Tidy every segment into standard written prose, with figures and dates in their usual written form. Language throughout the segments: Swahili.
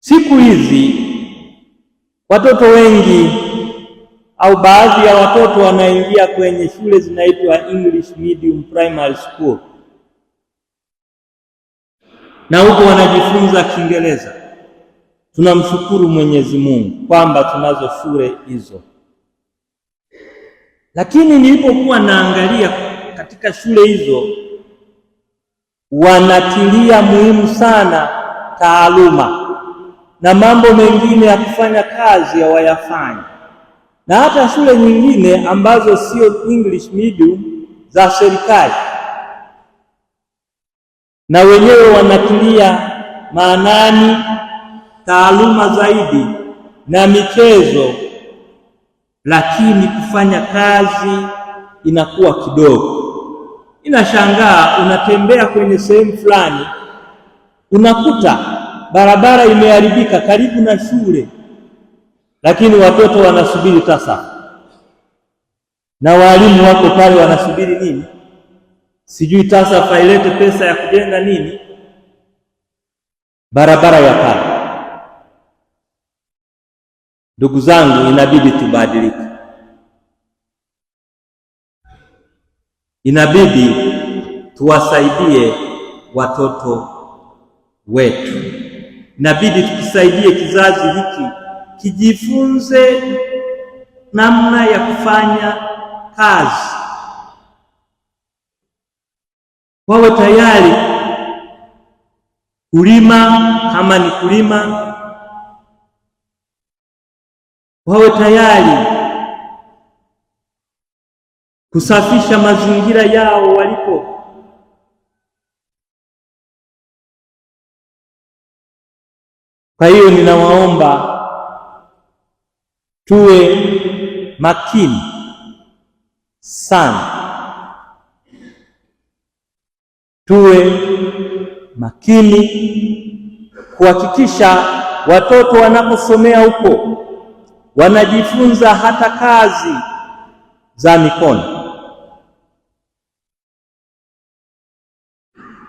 Siku hizi watoto wengi au baadhi ya watoto wanaingia kwenye shule zinaitwa English Medium Primary School, na huko wanajifunza Kiingereza. Tunamshukuru Mwenyezi Mungu kwamba tunazo shule hizo, lakini nilipokuwa naangalia katika shule hizo, wanatilia muhimu sana taaluma na mambo mengine ya kufanya kazi hawayafanya. Na hata shule nyingine ambazo sio English medium za serikali, na wenyewe wanatilia maanani taaluma zaidi na michezo, lakini kufanya kazi inakuwa kidogo. Inashangaa, unatembea kwenye sehemu fulani unakuta barabara imeharibika karibu na shule, lakini watoto wanasubiri TASAF na walimu wako pale wanasubiri nini? Sijui TASAF ailete pesa ya kujenga nini barabara ya pale. Ndugu zangu, inabidi tubadilike, inabidi tuwasaidie watoto wetu, inabidi tukisaidie kizazi hiki kijifunze namna ya kufanya kazi, wawe tayari kulima kama ni kulima, wawe tayari kusafisha mazingira yao walipo. Kwa hiyo ninawaomba tuwe makini sana, tuwe makini kuhakikisha watoto wanaposomea huko wanajifunza hata kazi za mikono,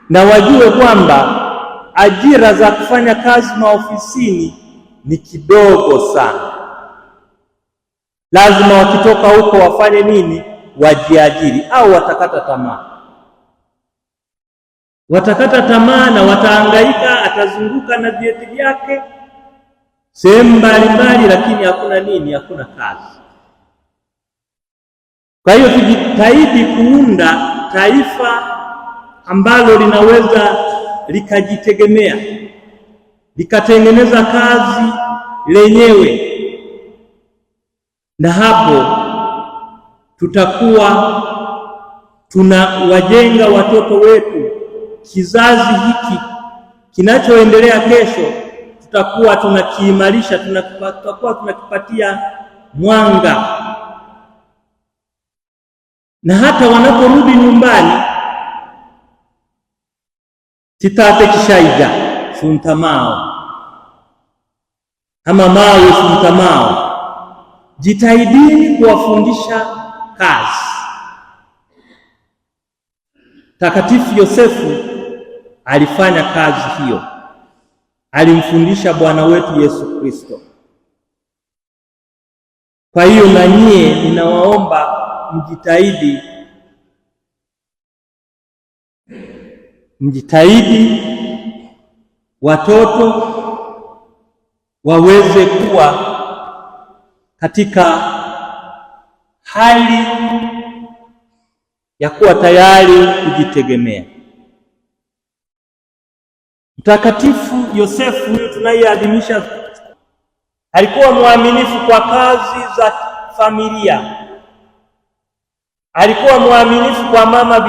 na wajue kwamba ajira za kufanya kazi maofisini ni kidogo sana. Lazima wakitoka huko wafanye nini? Wajiajiri, au watakata tamaa. Watakata tamaa na watahangaika, atazunguka na vyeti vyake sehemu mbalimbali, lakini hakuna nini? Hakuna kazi. Kwa hiyo tujitahidi kuunda taifa ambalo linaweza likajitegemea, likatengeneza kazi lenyewe, na hapo tutakuwa tunawajenga watoto wetu. Kizazi hiki kinachoendelea kesho tutakuwa tunakiimarisha, tutakuwa tunakipatia mwanga, na hata wanaporudi nyumbani titate kishaija shuntamao ama mawe shuntamao. Jitahidini kuwafundisha kazi. Takatifu Yosefu alifanya kazi hiyo, alimfundisha Bwana wetu Yesu Kristo. Kwa hiyo na nyie ninawaomba mjitahidi watoto waweze kuwa katika hali ya kuwa tayari kujitegemea. Mtakatifu Yosefu huyu tunayeadhimisha alikuwa mwaminifu kwa kazi za familia, alikuwa mwaminifu kwa mama